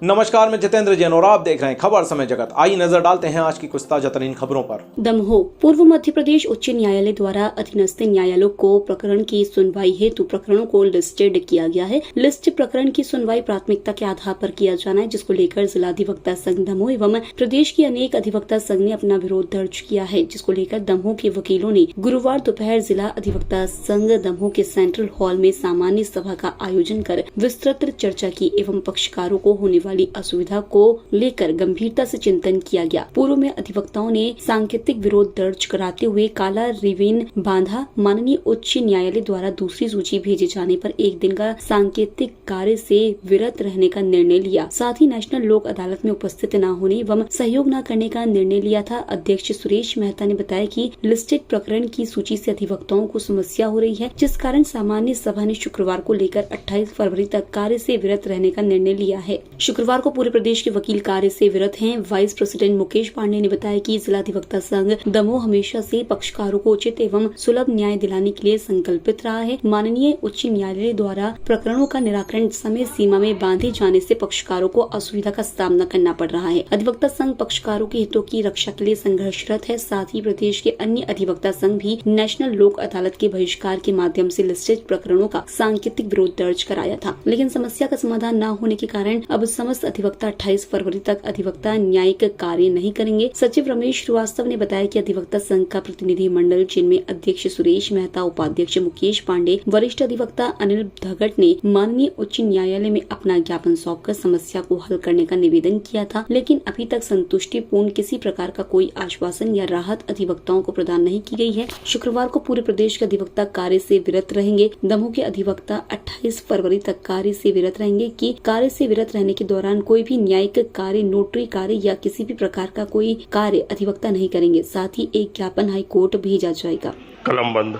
नमस्कार, मैं जितेंद्र जैन और आप देख रहे हैं खबर समय जगत। आइए नजर डालते हैं आज की कुछ ताजा तरीन खबरों पर। दमोह पूर्व मध्य प्रदेश उच्च न्यायालय द्वारा अधीनस्थ न्यायालयों को प्रकरण की सुनवाई हेतु प्रकरणों को लिस्टेड किया गया है। लिस्ट प्रकरण की सुनवाई प्राथमिकता के आधार पर किया जाना है, जिसको लेकर जिला अधिवक्ता संघ दमोह एवं प्रदेश के अनेक अधिवक्ता संघ ने अपना विरोध दर्ज किया है, जिसको लेकर दमोह के वकीलों ने गुरुवार दोपहर जिला अधिवक्ता संघ दमोह के सेंट्रल हॉल में सामान्य सभा का आयोजन कर विस्तृत चर्चा की एवं पक्षकारों को होने वाली असुविधा को लेकर गंभीरता से चिंतन किया गया। पूर्व में अधिवक्ताओं ने सांकेतिक विरोध दर्ज कराते हुए काला रिवीन बांधा। माननीय उच्च न्यायालय द्वारा दूसरी सूची भेजे जाने पर एक दिन का सांकेतिक कार्य से विरत रहने का निर्णय लिया। साथ ही नेशनल लोक अदालत में उपस्थित न होने एवं सहयोग न करने का निर्णय लिया था। अध्यक्ष सुरेश मेहता ने बताया कि लिस्टेड प्रकरण की सूची से अधिवक्ताओं को समस्या हो रही है, जिस कारण सामान्य सभा ने शुक्रवार को लेकर 28 फरवरी तक कार्य से विरत रहने का निर्णय लिया है। शुक्रवार को पूरे प्रदेश के वकील कार्य से विरत हैं। वाइस प्रेसिडेंट मुकेश पांडे ने बताया कि जिला अधिवक्ता संघ दमोह हमेशा से पक्षकारों को उचित एवं सुलभ न्याय दिलाने के लिए संकल्पित रहा है। माननीय उच्च न्यायालय द्वारा प्रकरणों का निराकरण समय सीमा में बांधे जाने से पक्षकारों को असुविधा का सामना करना पड़ रहा है। अधिवक्ता संघ पक्षकारों के हितों की रक्षा के लिए संघर्षरत है। साथ ही प्रदेश के अन्य अधिवक्ता संघ भी नेशनल लोक अदालत के बहिष्कार के माध्यम से लिस्टेड प्रकरणों का सांकेतिक विरोध दर्ज कराया था, लेकिन समस्या का समाधान न होने के कारण अब समस्त अधिवक्ता 28 फरवरी तक अधिवक्ता न्यायिक कार्य नहीं करेंगे। सचिव रमेश श्रीवास्तव ने बताया कि अधिवक्ता संघ का प्रतिनिधि मंडल, जिनमें अध्यक्ष सुरेश मेहता, उपाध्यक्ष मुकेश पांडे, वरिष्ठ अधिवक्ता अनिल धगट ने माननीय उच्च न्यायालय में अपना ज्ञापन सौंपकर समस्या को हल करने का निवेदन किया था, लेकिन अभी तक संतुष्टिपूर्ण किसी प्रकार का कोई आश्वासन या राहत अधिवक्ताओं को प्रदान नहीं की गई है। शुक्रवार को पूरे प्रदेश के अधिवक्ता कार्य से विरत रहेंगे। दमोह के अधिवक्ता 28 फरवरी तक कार्य से विरत रहेंगे कि कार्य से विरत रहने के दौरान कोई भी न्यायिक कार्य, नोटरी कार्य या किसी भी प्रकार का कोई कार्य अधिवक्ता नहीं करेंगे। साथ ही एक ज्ञापन हाई कोर्ट भेजा जाएगा। कलम बंद,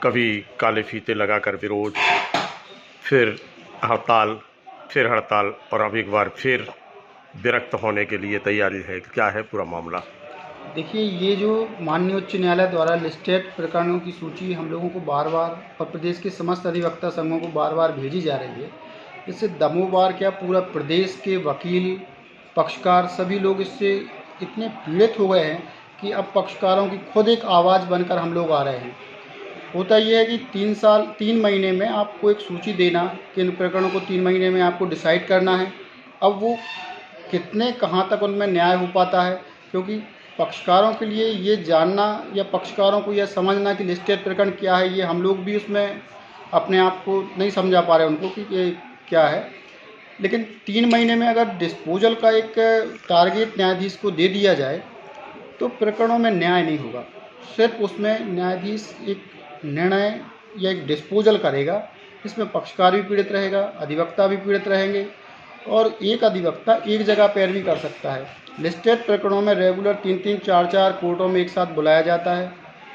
कभी काले फीते लगाकर विरोध, फिर हड़ताल और अब एक बार फिर विरक्त होने के लिए तैयारी है। क्या है पूरा मामला? देखिए, ये जो माननीय उच्च न्यायालय द्वारा लिस्टेड प्रकरणों की सूची हम लोगों को बार बार और प्रदेश के समस्त अधिवक्ता संघों को बार बार भेजी जा रही है, इससे दमोह बार क्या पूरा प्रदेश के वकील, पक्षकार सभी लोग इससे इतने पीड़ित हो गए हैं कि अब पक्षकारों की खुद एक आवाज़ बनकर हम लोग आ रहे हैं। होता ये है कि 3 महीने में आपको एक सूची देना कि इन प्रकरणों को 3 महीने में आपको डिसाइड करना है। अब वो कितने कहाँ तक उनमें न्याय हो पाता है, क्योंकि पक्षकारों के लिए ये जानना या पक्षकारों को यह समझना कि लिस्टेड प्रकरण क्या है, ये हम लोग भी उसमें अपने आप को नहीं समझा पा रहे उनको कि ये क्या है। लेकिन 3 महीने में अगर डिस्पोजल का एक टारगेट न्यायाधीश को दे दिया जाए तो प्रकरणों में न्याय नहीं होगा। सिर्फ उसमें न्यायाधीश एक निर्णय या एक डिस्पोजल करेगा, इसमें पक्षकार भी पीड़ित रहेगा, अधिवक्ता भी पीड़ित रहेंगे और एक अधिवक्ता एक जगह पैरवी कर सकता है। लिस्टेड प्रकरणों में रेगुलर 3-3, 4-4 कोर्टों में एक साथ बुलाया जाता है,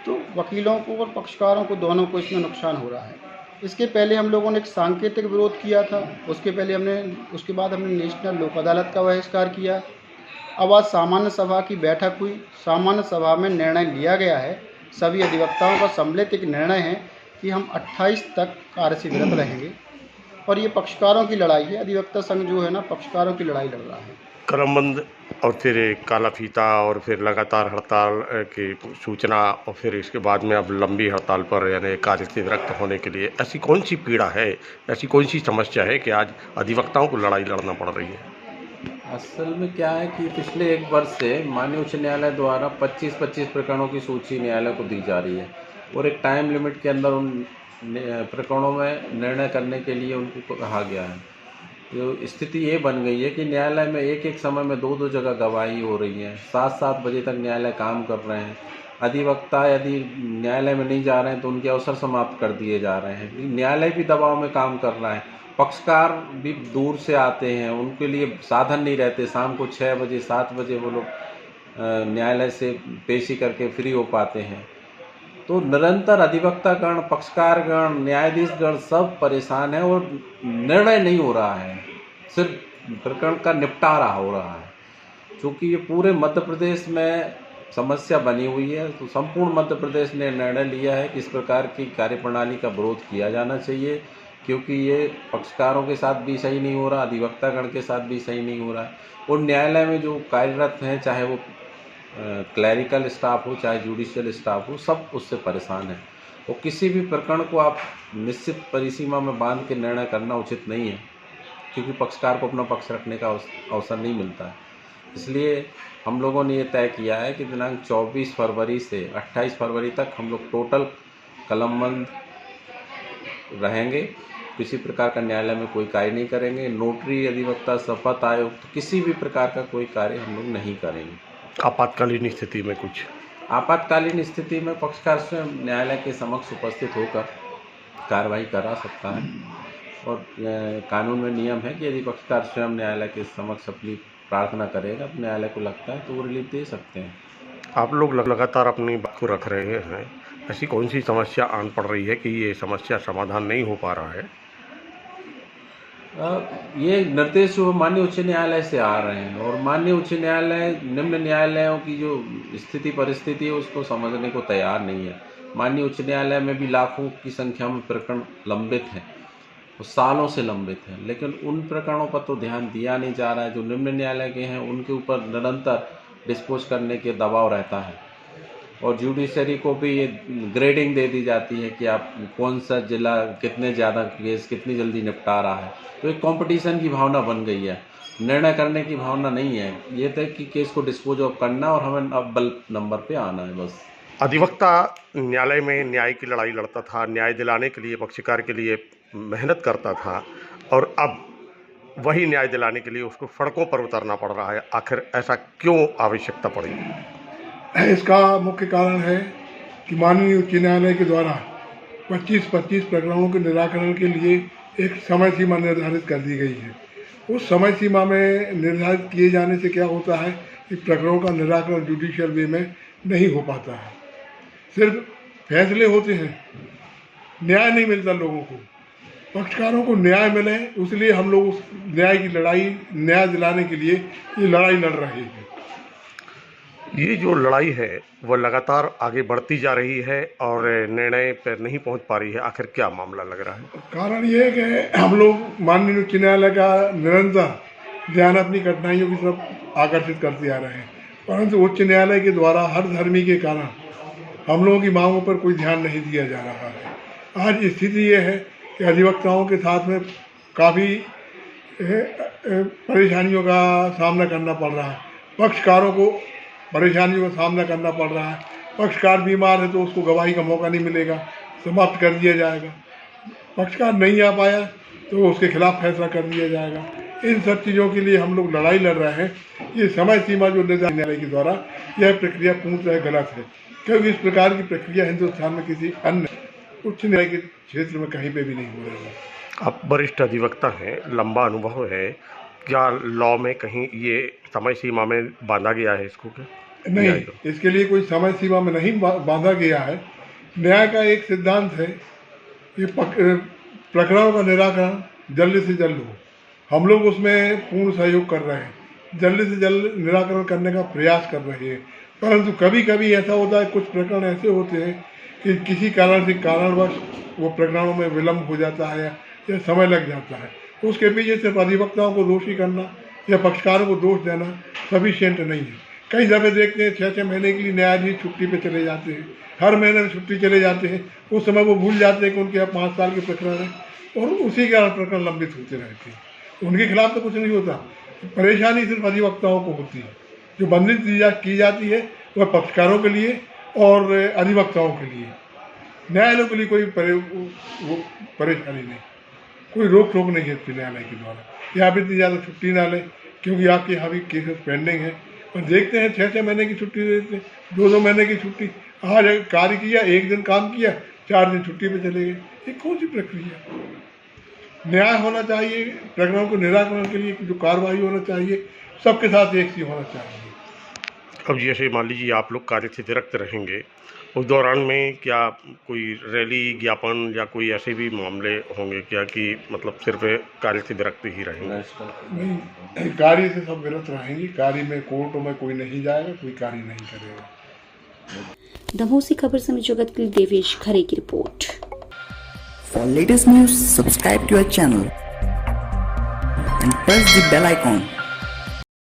तो वकीलों को और पक्षकारों को दोनों को इसमें नुकसान हो रहा है। इसके पहले हम लोगों ने एक सांकेतिक विरोध किया था, उसके बाद हमने नेशनल लोक अदालत का बहिष्कार किया। अब आज सामान्य सभा की बैठक हुई। सामान्य सभा में निर्णय लिया गया है, सभी अधिवक्ताओं का सम्मिलित एक निर्णय है कि हम 28 तक कार्य से विरत रहेंगे और ये पक्षकारों की लड़ाई है। अधिवक्ता संघ जो है ना, पक्षकारों की लड़ाई लड़ रहा है। कलमबंद और फिर काला फीता और फिर लगातार हड़ताल की सूचना और फिर इसके बाद में अब लंबी हड़ताल पर यानी कार्य से विरक्त होने के लिए ऐसी कौन सी पीड़ा है, ऐसी कौन सी समस्या है कि आज अधिवक्ताओं को लड़ाई लड़ना पड़ रही है? असल में क्या है कि पिछले 1 वर्ष से माननीय उच्च न्यायालय द्वारा 25 प्रकरणों की सूची न्यायालय को दी जा रही है और एक टाइम लिमिट के अंदर उन प्रकरणों में निर्णय करने के लिए उनको कहा गया है। तो स्थिति ये बन गई है कि न्यायालय में एक समय में 2-2 जगह गवाही हो रही है। 7-7 बजे तक न्यायालय काम कर रहे हैं। अधिवक्ता यदि न्यायालय में नहीं जा रहे हैं तो उनके अवसर समाप्त कर दिए जा रहे हैं। न्यायालय भी दबाव में काम कर रहा है। पक्षकार भी दूर से आते हैं, उनके लिए साधन नहीं रहते। शाम को 6 बजे 7 बजे वो लोग न्यायालय से पेशी करके फ्री हो पाते हैं। तो निरंतर अधिवक्तागण, पक्षकारगण, न्यायाधीशगण सब परेशान हैं और निर्णय नहीं हो रहा है, सिर्फ प्रकरण का निपटारा हो रहा है। क्योंकि ये पूरे मध्य प्रदेश में समस्या बनी हुई है, तो संपूर्ण मध्य प्रदेश ने निर्णय लिया है कि इस प्रकार की कार्यप्रणाली का विरोध किया जाना चाहिए। क्योंकि ये पक्षकारों के साथ भी सही नहीं हो रहा, अधिवक्तागण के साथ भी सही नहीं हो रहा है। और न्यायालय में जो कार्यरत हैं, चाहे वो क्लैरिकल स्टाफ हो चाहे जुडिशियल स्टाफ हो, सब उससे परेशान है। और किसी भी प्रकरण को आप निश्चित परिसीमा में बांध के निर्णय करना उचित नहीं है, क्योंकि पक्षकार को अपना पक्ष रखने का अवसर नहीं मिलता है। इसलिए हम लोगों ने ये तय किया है कि दिनांक 24 फरवरी से 28 फरवरी तक हम लोग टोटल कलमबंद रहेंगे। किसी प्रकार का न्यायालय में कोई कार्य नहीं करेंगे। नोटरी, अधिवक्ता, शपथ आयुक्त, किसी भी प्रकार का कोई कार्य हम लोग नहीं करेंगे। आपातकालीन स्थिति में कुछ आपातकालीन स्थिति में पक्षकार स्वयं न्यायालय के समक्ष उपस्थित होकर कार्रवाई करा सकता है। और कानून में नियम है कि यदि पक्षकार स्वयं न्यायालय के समक्ष अपनी प्रार्थना करेगा तो न्यायालय को लगता है तो वो रिलीफ दे सकते हैं। आप लोग लगातार अपनी बात को रख रहे हैं, ऐसी कौन सी समस्या आन पड़ रही है कि ये समस्या समाधान नहीं हो पा रहा है? ये निर्देश जो माननीय उच्च न्यायालय से आ रहे हैं, और माननीय उच्च न्यायालय निम्न न्यायालयों की जो स्थिति परिस्थिति है उसको समझने को तैयार नहीं है। माननीय उच्च न्यायालय में भी लाखों की संख्या में प्रकरण लंबित हैं, वो सालों से लंबित हैं, लेकिन उन प्रकरणों पर तो ध्यान दिया नहीं जा रहा है। जो निम्न न्यायालय के हैं उनके ऊपर निरंतर डिस्पोज करने के दबाव रहता है, और जुडिशरी को भी ये ग्रेडिंग दे दी जाती है कि आप कौन सा जिला कितने ज़्यादा केस कितनी जल्दी निपटा रहा है। तो एक कंपटीशन की भावना बन गई है, निर्णय करने की भावना नहीं है। ये तय कि केस को डिस्पोज ऑफ करना और हमें अव्वल नंबर पे आना है बस। अधिवक्ता न्यायालय में न्याय की लड़ाई लड़ता था, न्याय दिलाने के लिए पक्षकार के लिए मेहनत करता था, और अब वही न्याय दिलाने के लिए उसको सड़कों पर उतरना पड़ रहा है। आखिर ऐसा क्यों आवश्यकता पड़ी? इसका मुख्य कारण है कि माननीय उच्च न्यायालय के द्वारा 25-25 प्रकरणों के निराकरण के लिए एक समय सीमा निर्धारित कर दी गई है। उस समय सीमा में निर्धारित किए जाने से क्या होता है कि प्रकरणों का निराकरण जुडिशियल वे में नहीं हो पाता है, सिर्फ फैसले होते हैं, न्याय नहीं मिलता लोगों को। पक्षकारों को न्याय मिले, इसलिए हम लोग उस न्याय की लड़ाई, न्याय दिलाने के लिए ये लड़ाई लड़ रहे हैं। ये जो लड़ाई है वो लगातार आगे बढ़ती जा रही है और निर्णय पर नहीं पहुंच पा रही है। आखिर क्या मामला लग रहा है? कारण ये है कि हम लोग माननीय उच्च न्यायालय का निरंतर ध्यान अपनी कठिनाइयों की तरफ आकर्षित करते आ रहे हैं, परंतु उच्च न्यायालय के द्वारा हर धर्मी के कारण हम लोगों की मांगों पर कोई ध्यान नहीं दिया जा रहा है। आज स्थिति ये है कि अधिवक्ताओं के साथ में काफ़ी परेशानियों का सामना करना पड़ रहा है, पक्षकारों को परेशानियों का सामना करना पड़ रहा है। पक्षकार बीमार है तो उसको गवाही का मौका नहीं मिलेगा, समाप्त कर दिया जाएगा। पक्षकार नहीं आ पाया तो उसके खिलाफ फैसला कर दिया जाएगा। इन सब चीज़ों के लिए हम लोग लड़ाई लड़ रहे हैं। ये समय सीमा जो निर्धारित न्यायालय के द्वारा, यह प्रक्रिया पूर्णतः गलत है, क्योंकि इस प्रकार की प्रक्रिया हिंदुस्तान में किसी अन्य उच्च न्यायालय के क्षेत्र में कहीं पे भी नहीं हो रही है। आप वरिष्ठ अधिवक्ता हैं, लंबा अनुभव है, क्या लॉ में कहीं ये समय सीमा में बांधा गया है इसको? क्या नहीं, इसके लिए कोई समय सीमा में नहीं बांधा गया है। न्याय का एक सिद्धांत है कि प्रकरणों का निराकरण जल्द से जल्द हो। हम लोग उसमें पूर्ण सहयोग कर रहे हैं, जल्द से जल्द निराकरण करने का प्रयास कर रहे हैं, परंतु कभी कभी ऐसा होता है, कुछ प्रकरण ऐसे होते हैं कि किसी कारण से कारणवश वो प्रकरणों में विलम्ब हो जाता है या समय लग जाता है। उसके पीछे सिर्फ अधिवक्ताओं को दोषी करना या पक्षकारों को दोष देना सफिशिएंट नहीं है। कई दफ़े देखते हैं 6-6 महीने के लिए न्यायाधीश छुट्टी पे चले जाते हैं, हर महीने में छुट्टी चले जाते हैं। उस समय वो भूल जाते हैं कि उनके यहाँ 5 साल के प्रकरण है, और उसी कारण प्रकरण लंबित होते रहते हैं। उनके खिलाफ तो कुछ नहीं होता, परेशानी सिर्फ अधिवक्ताओं को होती है। जो बंदिश की जाती है वह पक्षकारों के लिए और अधिवक्ताओं के लिए, न्यायालयों के लिए कोई परेशानी नहीं, कोई रोक टोक नहीं है न्यायालय के द्वारा। यहाँ पर इतनी ज़्यादा छुट्टी ना लें, क्योंकि आपके यहाँ भी केसेस पेंडिंग है। और देखते हैं 6-6 महीने की छुट्टी देते हैं, 2-2 महीने की छुट्टी। आज कार्य किया, 1 दिन काम किया, 4 दिन छुट्टी पे चले गए। ये कौन सी प्रक्रिया? न्याय होना चाहिए, प्रकरणों को निराकरण के लिए जो कार्रवाई होना चाहिए सबके साथ एक सी होना चाहिए। अब जैसे मान लीजिए आप लोग कार्य से विरक्त रहेंगे, उस दौरान में क्या कोई रैली, ज्ञापन या कोई ऐसे भी मामले होंगे क्या कि मतलब सिर्फ कार्य से विरक्त ही रहेंगे? नहीं, कार्य से सब विरक्त रहेंगे। कार्य में कोर्टों में कोई नहीं जाएगा, कोई कार्य नहीं करेगा। दमोह से खबर समय जगत के लिए देवेश खरे की report. For latest news, subscribe to our channel and press the bell icon.